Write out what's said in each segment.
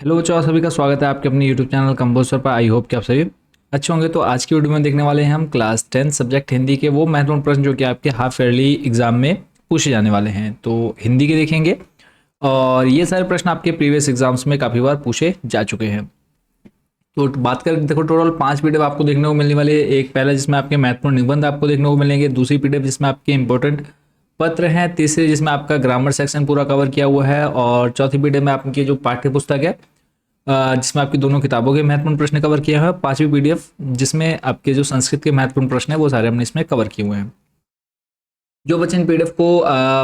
Hello बच्चों, आप सभी का स्वागत है आपके अपने यूट्यूब चैनल कंपोजर पर। आई होप कि आप सभी अच्छे होंगे। तो आज की वीडियो में देखने वाले हैं हम क्लास 10 सब्जेक्ट हिंदी के वो महत्वपूर्ण प्रश्न जो कि आपके हाफ ईयरली एग्जाम में पूछे जाने वाले हैं। तो हिंदी के देखेंगे और ये सारे प्रश्न आपके प्रीवियस एग्जाम्स में काफ़ी बार पूछे जा चुके हैं। तो बात करें, देखो टोटल 5 पीडीएफ आपको देखने को मिलने वाले। एक पहला जिसमें आपके महत्वपूर्ण निबंध आपको देखने को मिलेंगे, दूसरी पीडीएफ जिसमें आपके इंपॉर्टेंट पत्र हैं, तीसरी जिसमें आपका ग्रामर सेक्शन पूरा कवर किया हुआ है, और चौथी पीडीएफ में आपकी जो पाठ्य पुस्तक है जिसमें आपकी दोनों किताबों के महत्वपूर्ण प्रश्न कवर किए हैं। पांचवी पीडीएफ जिसमें आपके जो संस्कृत के महत्वपूर्ण प्रश्न है वो सारे हमने इसमें कवर किए हुए हैं। जो बच्चे इन पीडीएफ को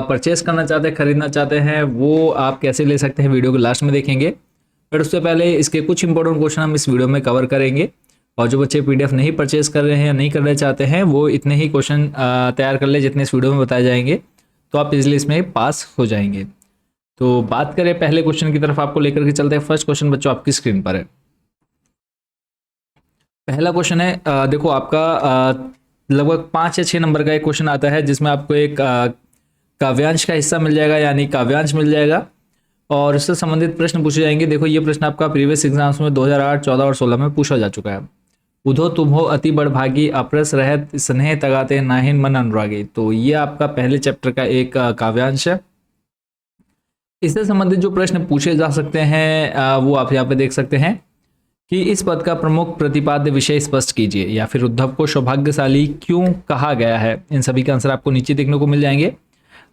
परचेस करना चाहते हैं, खरीदना चाहते हैं, वो आप कैसे ले सकते हैं वीडियो के लास्ट में देखेंगे। बट उससे पहले इसके कुछ इंपॉर्टेंट क्वेश्चन हम इस वीडियो में कवर करेंगे। और जो बच्चे पीडीएफ नहीं परचेस कर रहे हैं या नहीं करना चाहते हैं वो इतने ही क्वेश्चन तैयार कर ले जितने इस वीडियो में बताए जाएंगे, तो आप इजिली इसमें पास हो जाएंगे। तो बात करें पहले क्वेश्चन की तरफ, आपको लेकर के चलते हैं। फर्स्ट क्वेश्चन बच्चों आपकी स्क्रीन पर है। पहला क्वेश्चन है, देखो आपका लगभग 5 या 6 नंबर का एक क्वेश्चन आता है जिसमें आपको एक काव्यांश का हिस्सा मिल जाएगा, यानी काव्यांश मिल जाएगा और इससे संबंधित प्रश्न पूछे जाएंगे। देखो ये प्रश्न आपका प्रीवियस एग्जाम्स में 2008, 14 और 16 में पूछा जा चुका है। उधो तुम्हो अति बड़भागी, अपरस रहत स्नेह तगाते नाहिन मन अनुरागी। तो ये आपका पहले चैप्टर का एक काव्यांश है। इससे संबंधित जो प्रश्न पूछे जा सकते हैं वो आप यहाँ पे देख सकते हैं कि इस पद का प्रमुख प्रतिपाद्य विषय स्पष्ट कीजिए, या फिर उद्धव को सौभाग्यशाली क्यों कहा गया है। इन सभी के आंसर आपको नीचे देखने को मिल जाएंगे।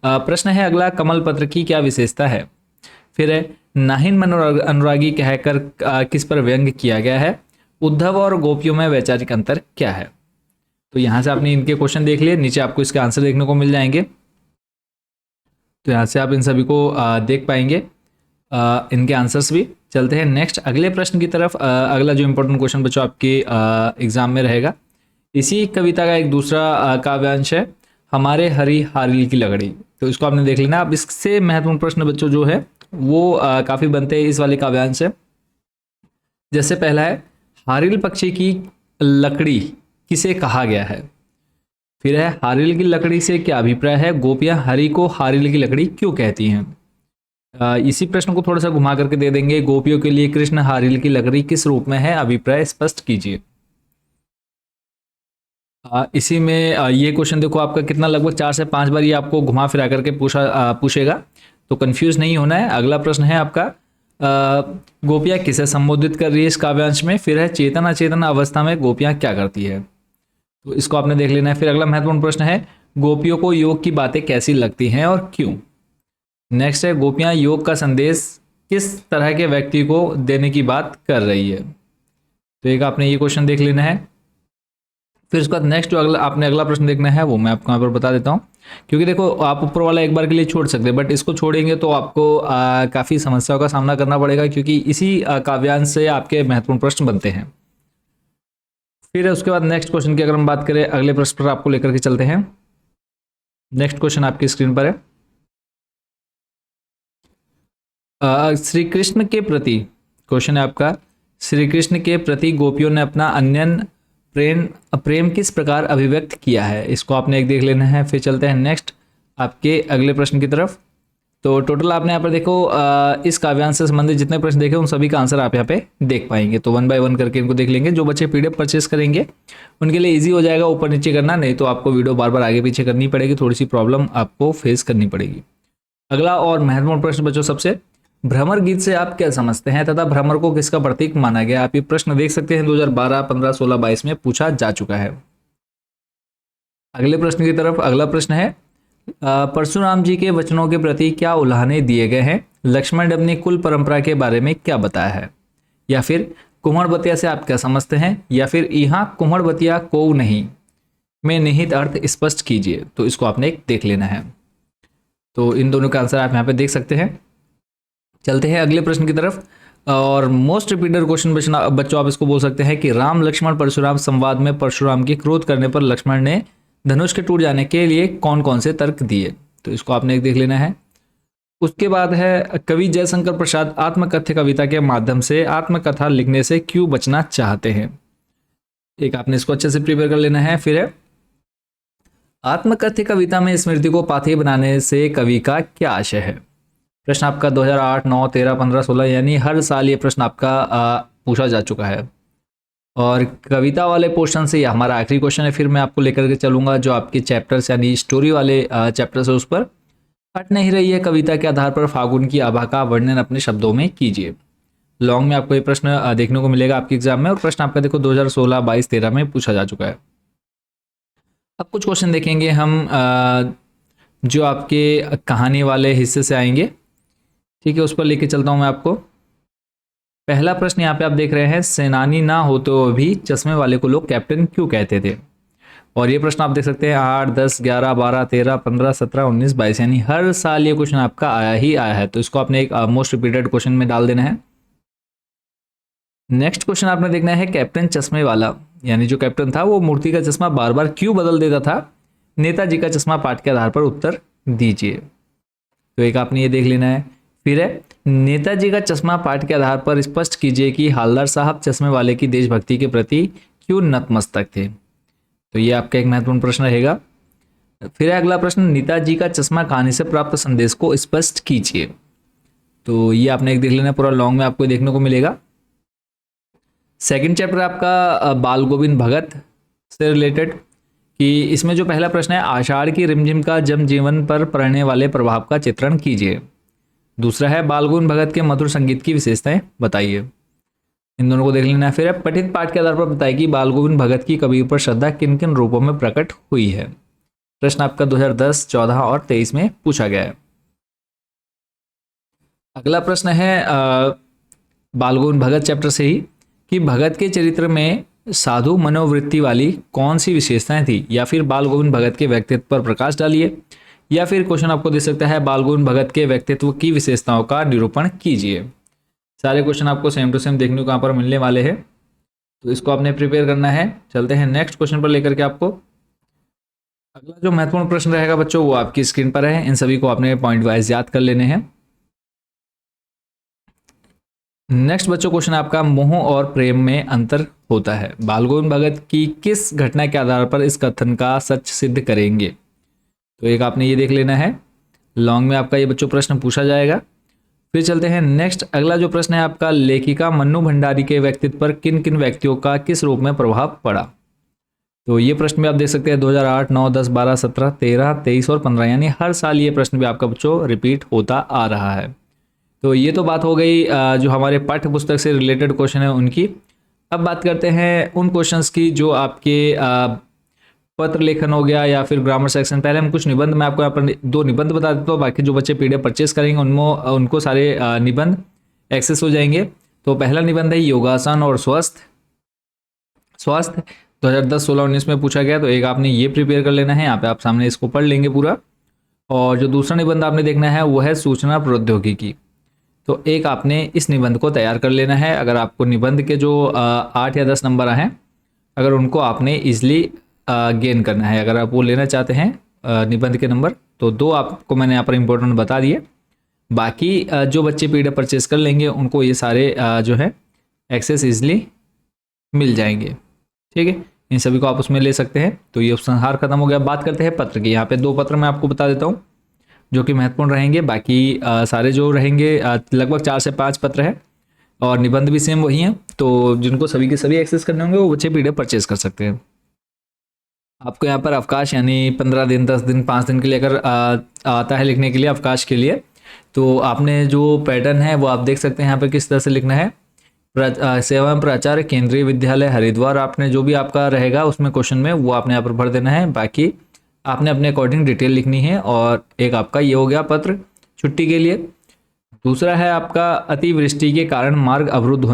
प्रश्न है अगला, कमल पत्र की क्या विशेषता है। फिर है नाहिन मन अनुरागी कहकर किस पर व्यंग किया गया है। उद्धव और गोपियों में वैचारिक अंतर क्या है। तो यहाँ से आपने इनके क्वेश्चन देख लिए, नीचे आपको इसके आंसर देखने को मिल जाएंगे। तो यहाँ से आप इन सभी को देख पाएंगे इनके आंसर्स भी। चलते हैं नेक्स्ट अगले प्रश्न की तरफ। अगला जो इंपॉर्टेंट क्वेश्चन बच्चों आपके एग्जाम में रहेगा, इसी कविता का एक दूसरा काव्यांश है, हमारे हरी हारिल की लगड़ी। तो इसको आपने देख लेना। अब इससे महत्वपूर्ण प्रश्न बच्चों जो है वो काफ़ी बनते हैं इस वाले काव्यांश से। जैसे पहला है, हारिल पक्षी की लकड़ी किसे कहा गया है। फिर है, हारिल की लकड़ी से क्या अभिप्राय है। गोपियां हरि को हारिल की लकड़ी क्यों कहती हैं। इसी प्रश्न को थोड़ा सा घुमा करके दे देंगे, गोपियों के लिए कृष्ण हारिल की लकड़ी किस रूप में है, अभिप्राय स्पष्ट कीजिए। इसी में ये क्वेश्चन देखो आपका कितना, लगभग 4 से 5 बार ये आपको घुमा फिरा करके पूछेगा, तो कंफ्यूज नहीं होना है। अगला प्रश्न है आपका, गोपियां किसे संबोधित कर रही है इस काव्यांश में। फिर है, चेतन अचेतन अवस्था में गोपियां क्या करती है। तो इसको आपने देख लेना है। फिर अगला महत्वपूर्ण प्रश्न है, गोपियों को योग की बातें कैसी लगती हैं और क्यों। नेक्स्ट है, गोपियां योग का संदेश किस तरह के व्यक्ति को देने की बात कर रही है। तो एक आपने ये क्वेश्चन देख लेना है। फिर उसके बाद नेक्स्ट जो अगला प्रश्न देखना है वो मैं आपको यहाँ पर बता देता हूँ, क्योंकि देखो आप ऊपर वाला एक बार के लिए छोड़ सकते हैं, बट इसको छोड़ेंगे तो आपको काफ़ी समस्याओं का सामना करना पड़ेगा, क्योंकि इसी काव्यांश से आपके महत्वपूर्ण प्रश्न बनते हैं। फिर उसके बाद नेक्स्ट क्वेश्चन की अगर हम बात करें, अगले प्रश्न पर आपको लेकर के चलते हैं। नेक्स्ट क्वेश्चन आपकी स्क्रीन पर है, श्री कृष्ण के प्रति क्वेश्चन है आपका, श्री कृष्ण के प्रति गोपियों ने अपना अन्यन प्रेम किस प्रकार अभिव्यक्त किया है। इसको आपने एक देख लेना है। फिर चलते हैं नेक्स्ट आपके अगले प्रश्न की तरफ। तो टोटल आपने यहाँ पर देखो इस काव्यांश से संबंधित जितने प्रश्न देखे उन सभी का आंसर आप यहाँ पे देख पाएंगे। तो 1 बाय 1 करके इनको देख लेंगे। जो बच्चे पीडीएफ परचेस करेंगे उनके लिए इजी हो जाएगा ऊपर नीचे करना, नहीं तो आपको वीडियो बार बार आगे पीछे करनी पड़ेगी, थोड़ी सी प्रॉब्लम आपको फेस करनी पड़ेगी। अगला और महत्वपूर्ण प्रश्न बच्चों सबसे, भ्रमर गीत से आप क्या समझते हैं तथा भ्रमर को किसका प्रतीक माना गया। आप ये प्रश्न देख सकते हैं 2012, 15, 16, 22 में पूछा जा चुका है। अगले प्रश्न की तरफ अगला प्रश्न है, परशुराम जी के वचनों के प्रति क्या उल्हाने दिए गए हैं। लक्ष्मण ने अपनी कुल परंपरा के बारे में क्या बताया है। या फिर कुम्हड़बतिया से आप क्या समझते हैं। या फिर यहाँ कुम्हड़बतिया को नहीं में निहित अर्थ स्पष्ट कीजिए। तो इसको आपने एक देख लेना है। तो इन दोनों का आंसर आप यहाँ पे देख सकते हैं। चलते हैं अगले प्रश्न की तरफ। और मोस्ट रिपीटेड क्वेश्चन बच्चों आप इसको बोल सकते हैं कि राम लक्ष्मण परशुराम संवाद में परशुराम के क्रोध करने पर लक्ष्मण ने धनुष के टूट जाने के लिए कौन कौन से तर्क दिए। तो इसको आपने एक देख लेना है। उसके बाद है, कवि जयशंकर प्रसाद आत्मकथ्य कविता के माध्यम से आत्मकथा लिखने से क्यों बचना चाहते हैं। एक आपने इसको अच्छे से प्रिपेयर कर लेना है। फिर है, आत्मकथ्य कविता में स्मृति को पाथेय बनाने से कवि का क्या आशय है। प्रश्न आपका 2008, 9, 13, 15, 16 यानी हर साल ये प्रश्न आपका पूछा जा चुका है। और कविता वाले पोर्शन से ये हमारा आखिरी क्वेश्चन है, फिर मैं आपको लेकर के चलूंगा जो आपके चैप्टर्स यानी स्टोरी वाले चैप्टर्स है उस पर। हट नहीं रही है कविता के आधार पर फागुन की आभा का वर्णन अपने शब्दों में कीजिए। लॉन्ग में आपको ये प्रश्न देखने को मिलेगा आपके एग्जाम में, और प्रश्न आपका देखो 2016, 22, 13 में पूछा जा चुका है। अब कुछ क्वेश्चन देखेंगे हम जो आपके कहानी वाले हिस्से से आएंगे, ठीक है, उस पर लेके चलता हूँ मैं आपको। पहला प्रश्न यहाँ पे आप देख रहे हैं, सेनानी ना होते हुए भी चश्मे वाले को लोग कैप्टन क्यों कहते थे। और ये प्रश्न आप देख सकते हैं 8, 10, 11, 12, 13, 15, 17, 19, 22 यानी हर साल ये क्वेश्चन आपका आया ही आया है, तो इसको आपने एक मोस्ट रिपीटेड क्वेश्चन में डाल देना है। नेक्स्ट क्वेश्चन आपने देखना है, कैप्टन चश्मे वाला यानी जो कैप्टन था वो मूर्ति का चश्मा बार बार क्यों बदल देता था। नेताजी का चश्मा पाठ के आधार पर उत्तर दीजिए। तो एक आपने ये देख लेना है। फिर है, नेताजी का चश्मा पाठ के आधार पर स्पष्ट कीजिए कि हालदार साहब चश्मे वाले की देशभक्ति के प्रति क्यों नतमस्तक थे। तो ये आपका एक महत्वपूर्ण प्रश्न रहेगा। फिर है अगला प्रश्न, नेताजी का चश्मा कहानी से प्राप्त संदेश को स्पष्ट कीजिए। तो ये आपने एक देख लेना, पूरा लॉन्ग में आपको देखने को मिलेगा। सेकंड चैप्टर आपका बाल गोविंद भगत से रिलेटेड, कि इसमें जो पहला प्रश्न है, आषाढ़ की रिमझिम का जनजीवन पर पड़ने वाले प्रभाव का चित्रण कीजिए। दूसरा है, बाल गोविंद भगत के मधुर संगीत की विशेषताएं बताइए। इन दोनों को देख लेना है। फिर है, पठित पाठ के आधार पर बताइए कि बाल गोविंद भगत की कवि पर श्रद्धा किन किन रूपों में प्रकट हुई है। प्रश्न आपका 2010, 14 और 23 में पूछा गया है। अगला प्रश्न है बाल गोविंद भगत चैप्टर से ही, कि भगत के चरित्र में साधु मनोवृत्ति वाली कौन सी विशेषताएं थी, या फिर बाल गोविंद भगत के व्यक्तित्व पर प्रकाश डालिए, या फिर क्वेश्चन आपको दे सकता है बाल गोविंद भगत के व्यक्तित्व की विशेषताओं का निरूपण कीजिए। सारे क्वेश्चन आपको सेम टू सेम देखने को यहाँ पर मिलने वाले हैं, तो इसको आपने प्रिपेयर करना है। चलते हैं नेक्स्ट क्वेश्चन पर लेकर के आपको। अगला जो महत्वपूर्ण प्रश्न रहेगा बच्चों वो आपकी स्क्रीन पर है, इन सभी को आपने पॉइंट वाइज याद कर लेने हैं। नेक्स्ट बच्चों क्वेश्चन आपका, मोह और प्रेम में अंतर होता है। बाल गोविंद भगत की किस घटना के आधार पर इस कथन का सच सिद्ध करेंगे। तो एक आपने ये देख लेना है, लॉन्ग में आपका ये बच्चों प्रश्न पूछा जाएगा। फिर चलते हैं नेक्स्ट, अगला जो प्रश्न है आपका, लेखिका मन्नू भंडारी के व्यक्तित्व पर किन किन व्यक्तियों का किस रूप में प्रभाव पड़ा। तो ये प्रश्न भी आप देख सकते हैं 2008, 9, 10, 12, 17, 13, 23 और 15 यानी हर साल ये प्रश्न भी आपका बच्चों रिपीट होता आ रहा है। तो ये तो बात हो गई जो हमारे पाठ्य पुस्तक से रिलेटेड क्वेश्चन है उनकी। अब बात करते हैं उन क्वेश्चंस की जो आपके पत्र लेखन हो गया या फिर ग्रामर सेक्शन। पहले हम कुछ निबंध, मैं आपको यहाँ पर 2 निबंध बता देता हूँ, बाकी जो बच्चे पीडीएफ परचेस करेंगे उनको सारे निबंध एक्सेस हो जाएंगे। तो पहला निबंध है योगासन और स्वास्थ्य 2010, 16, 19 में पूछा गया, तो एक आपने ये प्रिपेयर कर लेना है, यहाँ पे आप सामने इसको पढ़ लेंगे पूरा। और जो दूसरा निबंध आपने देखना है वो है सूचना प्रौद्योगिकी, तो एक आपने इस निबंध को तैयार कर लेना है। अगर आपको निबंध के जो 8 या 10 नंबर हैं, अगर उनको आपने ईजिली गेन करना है, अगर आप वो लेना चाहते हैं निबंध के नंबर, तो 2 आपको मैंने यहाँ पर इंपॉर्टेंट बता दिए। बाकी जो बच्चे पीडीएफ परचेस कर लेंगे उनको ये सारे जो है एक्सेस ईजिली मिल जाएंगे, ठीक है, इन सभी को आप उसमें ले सकते हैं। तो ये उपसंहार खत्म हो गया। बात करते हैं पत्र की। यहाँ पे 2 पत्र मैं आपको बता देता हूँ जो कि महत्वपूर्ण रहेंगे, बाकी सारे जो रहेंगे लगभग 4 से 5 पत्र है और निबंध भी सेम वही हैं, तो जिनको सभी के सभी एक्सेस करने होंगे वो बच्चे पीडीएफ परचेस कर सकते हैं। आपको यहाँ पर अवकाश यानी 15 दिन, 10 दिन, 5 दिन के लिए अगर आता है लिखने के लिए अवकाश के लिए, तो आपने जो पैटर्न है वो आप देख सकते हैं यहाँ पर किस तरह से लिखना है। सेवा एवं प्राचार्य केंद्रीय विद्यालय हरिद्वार, आपने जो भी आपका रहेगा उसमें क्वेश्चन में वो आपने यहाँ पर भर देना है, बाकी आपने अपने अकॉर्डिंग डिटेल लिखनी है। और एक आपका ये हो गया पत्र छुट्टी के लिए। दूसरा है आपका अतिवृष्टि के कारण मार्ग अवरुद्ध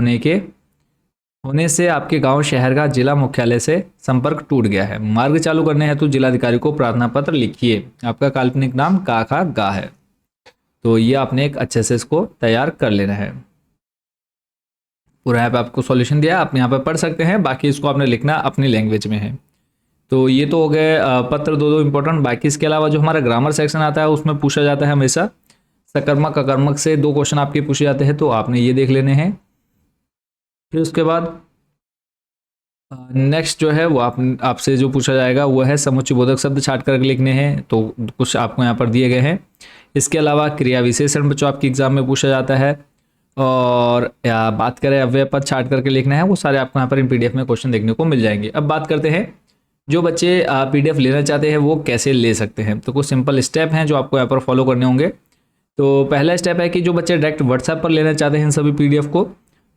होने से आपके गांव शहर का जिला मुख्यालय से संपर्क टूट गया है। मार्ग चालू करने हेतु जिलाधिकारी को प्रार्थना पत्र लिखिए। आपका काल्पनिक नाम काका गा है, तो ये आपने एक अच्छे से इसको तैयार कर लेना है। पूरा यहाँ पे आपको सॉल्यूशन दिया, आप यहाँ पे पढ़ सकते हैं, बाकी इसको आपने लिखना अपनी लैंग्वेज में है। तो ये तो हो गए पत्र 2 इंपॉर्टेंट। बाकी इसके अलावा जो हमारा ग्रामर सेक्शन आता है उसमें पूछा जाता है हमेशा सकर्मक अकर्मक से 2 क्वेश्चन आपके पूछे जाते हैं, तो आपने ये देख लेने हैं। फिर उसके बाद नेक्स्ट जो है वो आपसे जो पूछा जाएगा वो है समुच्चय बोधक शब्द छाट कर लिखने हैं, तो कुछ आपको यहाँ पर दिए गए हैं। इसके अलावा क्रिया विशेषण बच्चों आपके एग्जाम में पूछा जाता है, और या बात करें अव्यय पद छाट करके लिखना है, वो सारे आपको यहाँ पर इन पीडीएफ में क्वेश्चन देखने को मिल जाएंगे। अब बात करते हैं जो बच्चे पीडीएफ लेना चाहते हैं वो कैसे ले सकते हैं। तो कुछ सिंपल स्टेप हैं जो आपको यहाँ पर फॉलो करने होंगे। तो पहला स्टेप है कि जो बच्चे डायरेक्ट व्हाट्सएप पर लेना चाहते हैं इन सभी पीडीएफ को,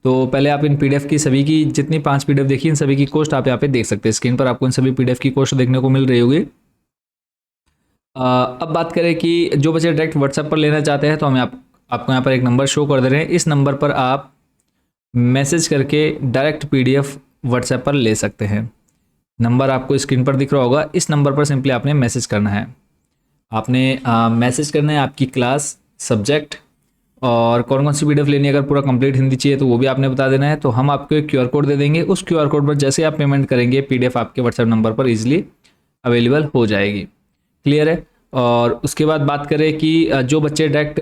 तो पहले आप इन पीडीएफ की सभी की जितनी 5 पीडीएफ देखी इन सभी की कॉस्ट आप यहाँ पे देख सकते हैं। स्क्रीन पर आपको इन सभी पीडीएफ की कॉस्ट देखने को मिल रही होगी। अब बात करें कि जो बच्चे डायरेक्ट व्हाट्सएप पर लेना चाहते हैं तो हमें आपको यहाँ पर एक नंबर शो कर दे रहे हैं। इस नंबर पर आप मैसेज करके डायरेक्ट पीडीएफ व्हाट्सएप पर ले सकते हैं। नंबर आपको स्क्रीन पर दिख रहा होगा, इस नंबर पर सिंपली आपने मैसेज करना है। आपने मैसेज करना है आपकी क्लास, सब्जेक्ट और कौन कौन सी पीडीएफ लेनी है। अगर पूरा कंप्लीट हिंदी चाहिए तो वो भी आपने बता देना है। तो हम आपको एक क्यूआर कोड दे देंगे, उस क्यूआर कोड पर जैसे आप पेमेंट करेंगे पीडीएफ आपके व्हाट्सएप नंबर पर इजीली अवेलेबल हो जाएगी। क्लियर है। और उसके बाद बात करें कि जो बच्चे डायरेक्ट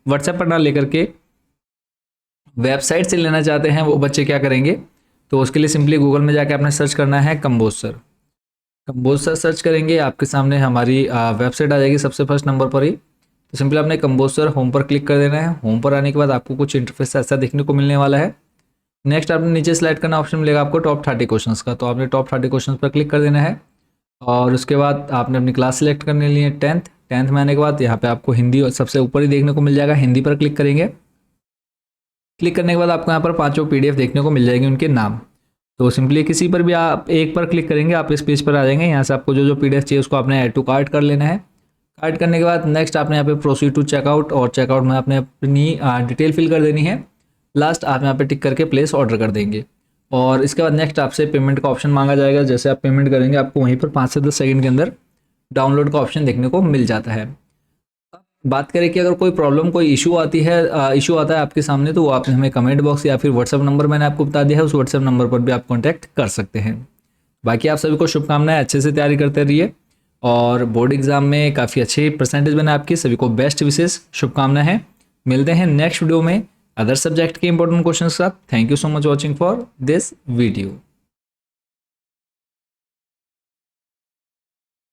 व्हाट्सएप पर ना लेकर के वेबसाइट से लेना चाहते हैं वो बच्चे क्या करेंगे, तो उसके लिए सिंपली गूगल में जाके आपने सर्च करना है कंबोजर। कंबोजर सर्च करेंगे, आपके सामने हमारी वेबसाइट आ जाएगी सबसे फर्स्ट नंबर पर ही। तो सिंपली आपने कंबोजर होम पर क्लिक कर देना है। होम पर आने के बाद आपको कुछ इंटरफेस ऐसा देखने को मिलने वाला है। नेक्स्ट आपने नीचे सिलेक्ट करना ऑप्शन मिलेगा आपको टॉप 30 क्वेश्चंस का, तो आपने टॉप 30 क्वेश्चंस पर क्लिक कर देना है। और उसके बाद आपने अपनी क्लास सेलेक्ट करने लिए 10th में आने के बाद यहाँ पे आपको हिंदी सबसे ऊपर ही देखने को मिल जाएगा, हिंदी पर क्लिक करेंगे। क्लिक करने के बाद आपको यहाँ पर 5 पीडीएफ देखने को मिल जाएंगे, उनके नाम। तो सिंपली किसी पर भी आप एक पर क्लिक करेंगे आप इस पेज पर आ जाएंगे। यहाँ से आपको जो पीडीएफ चाहिए उसको आपने ऐड टू कार्ट कर लेना है। कार्ट करने के बाद नेक्स्ट आपने यहाँ पे प्रोसीड टू चेकआउट, और चेकआउट में आपने अपनी डिटेल फिल कर देनी है। लास्ट आप यहाँ पे टिक करके प्लेस ऑर्डर कर देंगे, और इसके बाद नेक्स्ट आपसे पेमेंट का ऑप्शन मांगा जाएगा। जैसे आप पेमेंट करेंगे आपको वहीं पर 5 से 10 सेकंड के अंदर डाउनलोड का ऑप्शन देखने को मिल जाता है। बात करें कि अगर कोई प्रॉब्लम, कोई इशू आता है आपके सामने, तो वो आपने हमें कमेंट बॉक्स या फिर व्हाट्सएप नंबर मैंने आपको बता दिया है, उस व्हाट्सएप नंबर पर भी आप कॉन्टैक्ट कर सकते हैं। बाकी आप सभी को शुभकामनाएं, अच्छे से तैयारी करते रहिए और बोर्ड एग्जाम में काफ़ी अच्छी परसेंटेज बने आपकी। सभी को बेस्ट विशेष शुभकामनाएं हैं। मिलते हैं नेक्स्ट वीडियो में अदर सब्जेक्ट के इंपॉर्टेंट क्वेश्चन के साथ। Thank you so much watching for this video.